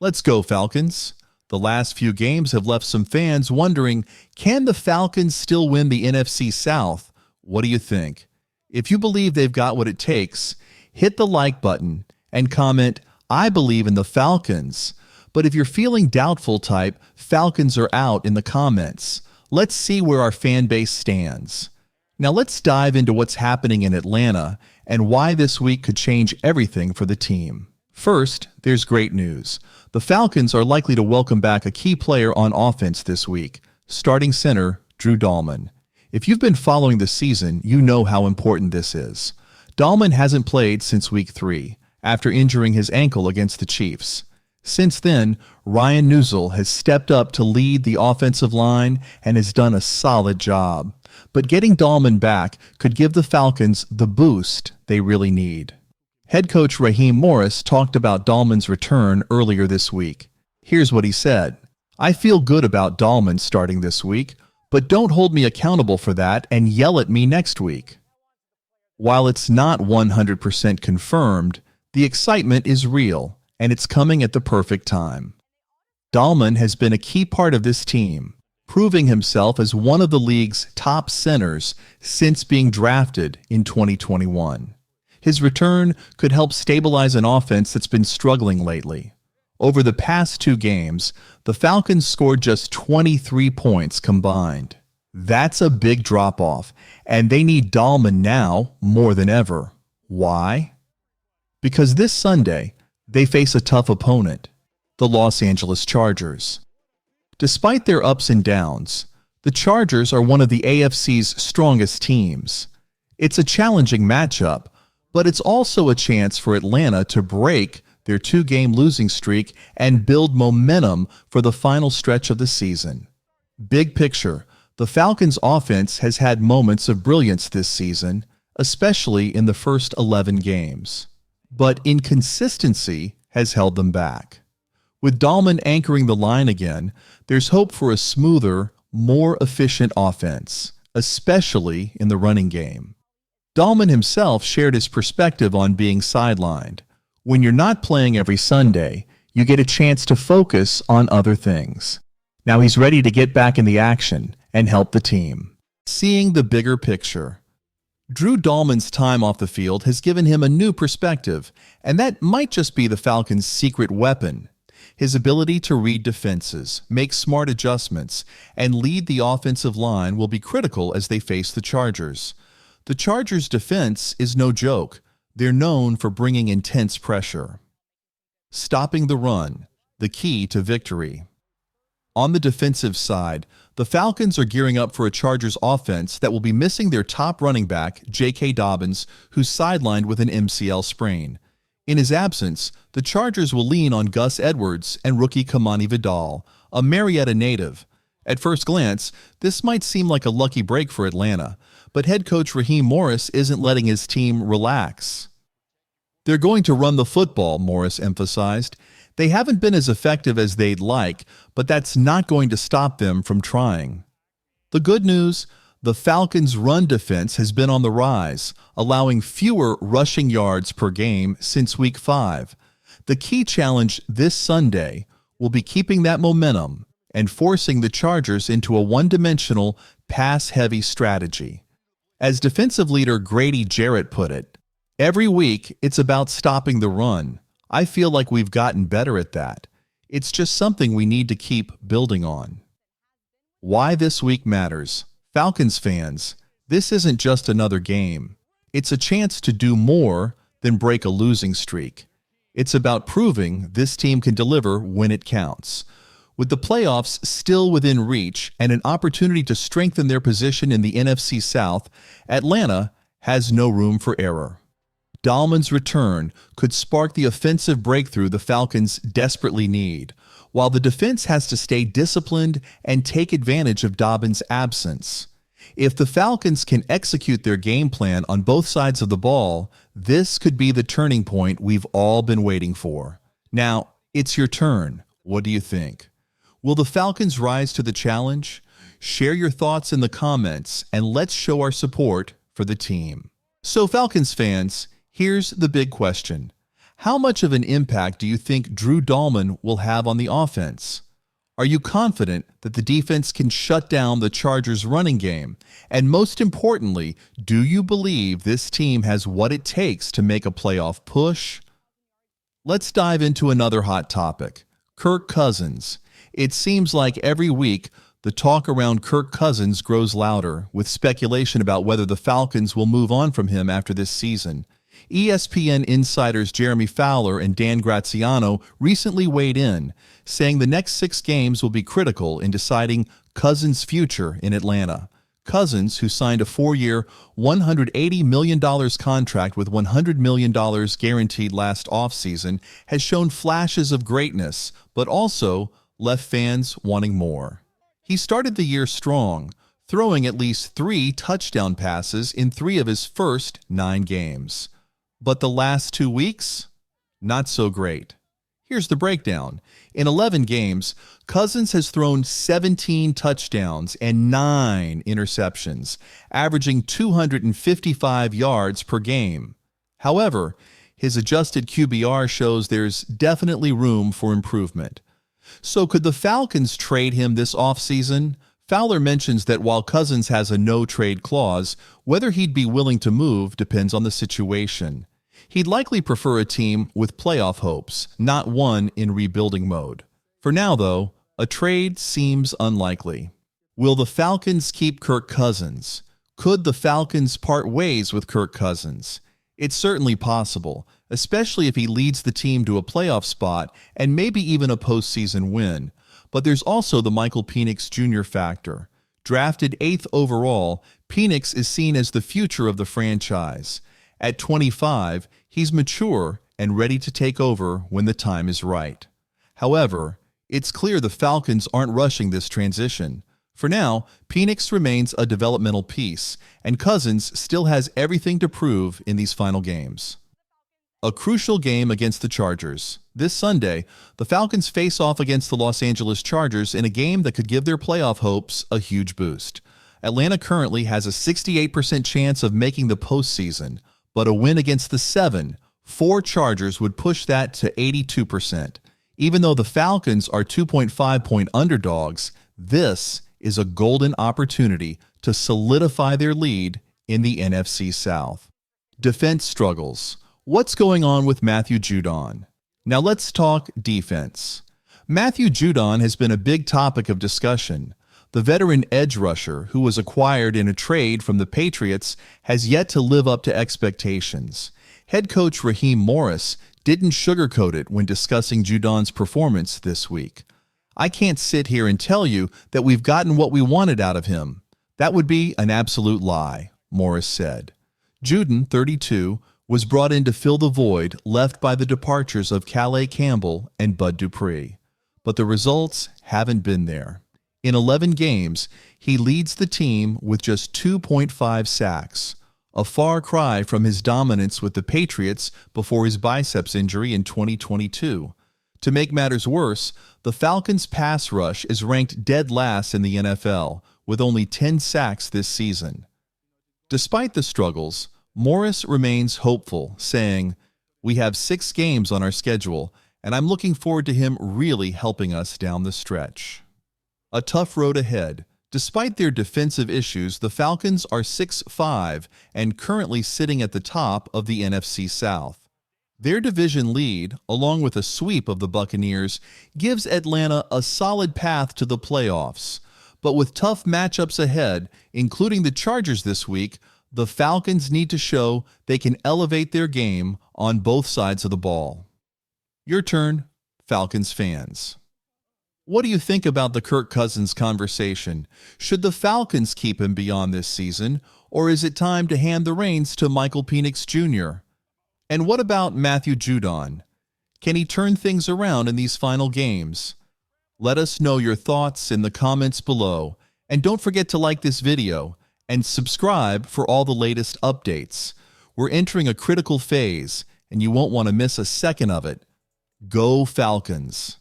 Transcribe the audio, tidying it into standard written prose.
Let's go, Falcons. The last few games have left some fans wondering, can the Falcons still win the NFC South? What do you think? If you believe they've got what it takes, hit the like button and comment, I believe in the Falcons. But if you're feeling doubtful, type Falcons are out in the comments. Let's see where our fan base stands. Now let's dive into what's happening in Atlanta and why this week could change everything for the team. First, there's great news. The Falcons are likely to welcome back a key player on offense this week, starting center Drew Dalman. If you've been following the season, you know how important this is. Dalman hasn't played since week 3, after injuring his ankle against the Chiefs. Since then, Ryan Neuzil has stepped up to lead the offensive line and has done a solid job. But getting Dalman back could give the Falcons the boost they really need. Head coach Raheem Morris talked about Dalman's return earlier this week. Here's what he said. I feel good about Dalman starting this week, but don't hold me accountable for that and yell at me next week. While it's not 100% confirmed, the excitement is real, and it's coming at the perfect time. Dalman has been a key part of this team, proving himself as one of the league's top centers since being drafted in 2021. His return could help stabilize an offense that's been struggling lately. Over the past 2 games, the Falcons scored just 23 points combined. That's a big drop-off, and they need Dalman now more than ever. Why? Because this Sunday, they face a tough opponent, the Los Angeles Chargers. Despite their ups and downs, the Chargers are one of the AFC's strongest teams. It's a challenging matchup, but it's also a chance for Atlanta to break their 2-game losing streak and build momentum for the final stretch of the season. Big picture, the Falcons' offense has had moments of brilliance this season, especially in the first 11 games. But inconsistency has held them back. With Dalman anchoring the line again, there's hope for a smoother, more efficient offense, especially in the running game. Dalman himself shared his perspective on being sidelined. When you're not playing every Sunday, you get a chance to focus on other things. Now he's ready to get back in the action and help the team. Seeing the bigger picture. Drew Dalman's time off the field has given him a new perspective, and that might just be the Falcons' secret weapon. His ability to read defenses, make smart adjustments, and lead the offensive line will be critical as they face the Chargers. The Chargers' defense is no joke. They're known for bringing intense pressure. Stopping the run, the key to victory. On the defensive side, the Falcons are gearing up for a Chargers offense that will be missing their top running back, J.K. Dobbins, who's sidelined with an MCL sprain. In his absence, the Chargers will lean on Gus Edwards and rookie Kamani Vidal, a Marietta native. At first glance, this might seem like a lucky break for Atlanta, but head coach Raheem Morris isn't letting his team relax. They're going to run the football, Morris emphasized. They haven't been as effective as they'd like, but that's not going to stop them from trying. The good news, the Falcons' run defense has been on the rise, allowing fewer rushing yards per game since Week 5. The key challenge this Sunday will be keeping that momentum and forcing the Chargers into a one-dimensional, pass-heavy strategy. As defensive leader Grady Jarrett put it, every week it's about stopping the run. I feel like we've gotten better at that. It's just something we need to keep building on. Why this week matters. Falcons fans, this isn't just another game. It's a chance to do more than break a losing streak. It's about proving this team can deliver when it counts. With the playoffs still within reach and an opportunity to strengthen their position in the NFC South, Atlanta has no room for error. Dalman's return could spark the offensive breakthrough the Falcons desperately need, while the defense has to stay disciplined and take advantage of Dobbins' absence. If the Falcons can execute their game plan on both sides of the ball, this could be the turning point we've all been waiting for. Now, it's your turn. What do you think? Will the Falcons rise to the challenge? Share your thoughts in the comments, and let's show our support for the team. So Falcons fans, here's the big question. How much of an impact do you think Drew Dalman will have on the offense? Are you confident that the defense can shut down the Chargers' running game? And most importantly, do you believe this team has what it takes to make a playoff push? Let's dive into another hot topic, Kirk Cousins. It seems like every week, the talk around Kirk Cousins grows louder, with speculation about whether the Falcons will move on from him after this season. ESPN insiders Jeremy Fowler and Dan Graziano recently weighed in, saying the next 6 games will be critical in deciding Cousins' future in Atlanta. Cousins, who signed a 4-year, $180 million contract with $100 million guaranteed last offseason, has shown flashes of greatness, but also left fans wanting more. He started the year strong, throwing at least 3 touchdown passes in 3 of his first 9 games. But the last 2 weeks? Not so great. Here's the breakdown. In 11 games, Cousins has thrown 17 touchdowns and 9 interceptions, averaging 255 yards per game. However, his adjusted QBR shows there's definitely room for improvement. So could the Falcons trade him this offseason? Fowler mentions that while Cousins has a no-trade clause, whether he'd be willing to move depends on the situation. He'd likely prefer a team with playoff hopes, not one in rebuilding mode. For now, though, a trade seems unlikely. Will the Falcons keep Kirk Cousins? Could the Falcons part ways with Kirk Cousins? It's certainly possible, especially if he leads the team to a playoff spot and maybe even a postseason win. But there's also the Michael Penix Jr. factor. Drafted 8th overall, Penix is seen as the future of the franchise. At 25, he's mature and ready to take over when the time is right. However, it's clear the Falcons aren't rushing this transition. For now, Penix remains a developmental piece, and Cousins still has everything to prove in these final games. A crucial game against the Chargers. This Sunday, the Falcons face off against the Los Angeles Chargers in a game that could give their playoff hopes a huge boost. Atlanta currently has a 68% chance of making the postseason, but a win against the 4 Chargers would push that to 82%. Even though the Falcons are 2.5-point underdogs, this is a golden opportunity to solidify their lead in the NFC South. Defense struggles. What's going on with Matthew Judon? Now let's talk defense. Matthew Judon has been a big topic of discussion. The veteran edge rusher, who was acquired in a trade from the Patriots, has yet to live up to expectations. Head coach Raheem Morris didn't sugarcoat it when discussing Judon's performance this week. "I can't sit here and tell you that we've gotten what we wanted out of him. That would be an absolute lie," Morris said. Judon, 32, was brought in to fill the void left by the departures of Calais Campbell and Bud Dupree. But the results haven't been there. In 11 games, he leads the team with just 2.5 sacks, a far cry from his dominance with the Patriots before his biceps injury in 2022. To make matters worse, the Falcons' pass rush is ranked dead last in the NFL, with only 10 sacks this season. Despite the struggles, Morris remains hopeful, saying, "We have 6 games on our schedule, and I'm looking forward to him really helping us down the stretch." A tough road ahead. Despite their defensive issues, the Falcons are 6-5 and currently sitting at the top of the NFC South. Their division lead, along with a sweep of the Buccaneers, gives Atlanta a solid path to the playoffs. But with tough matchups ahead, including the Chargers this week, the Falcons need to show they can elevate their game on both sides of the ball. Your turn, Falcons fans. What do you think about the Kirk Cousins conversation? Should the Falcons keep him beyond this season, or is it time to hand the reins to Michael Penix Jr.? And what about Matthew Judon? Can he turn things around in these final games? Let us know your thoughts in the comments below, and don't forget to like this video and subscribe for all the latest updates. We're entering a critical phase, and you won't want to miss a second of it. Go Falcons!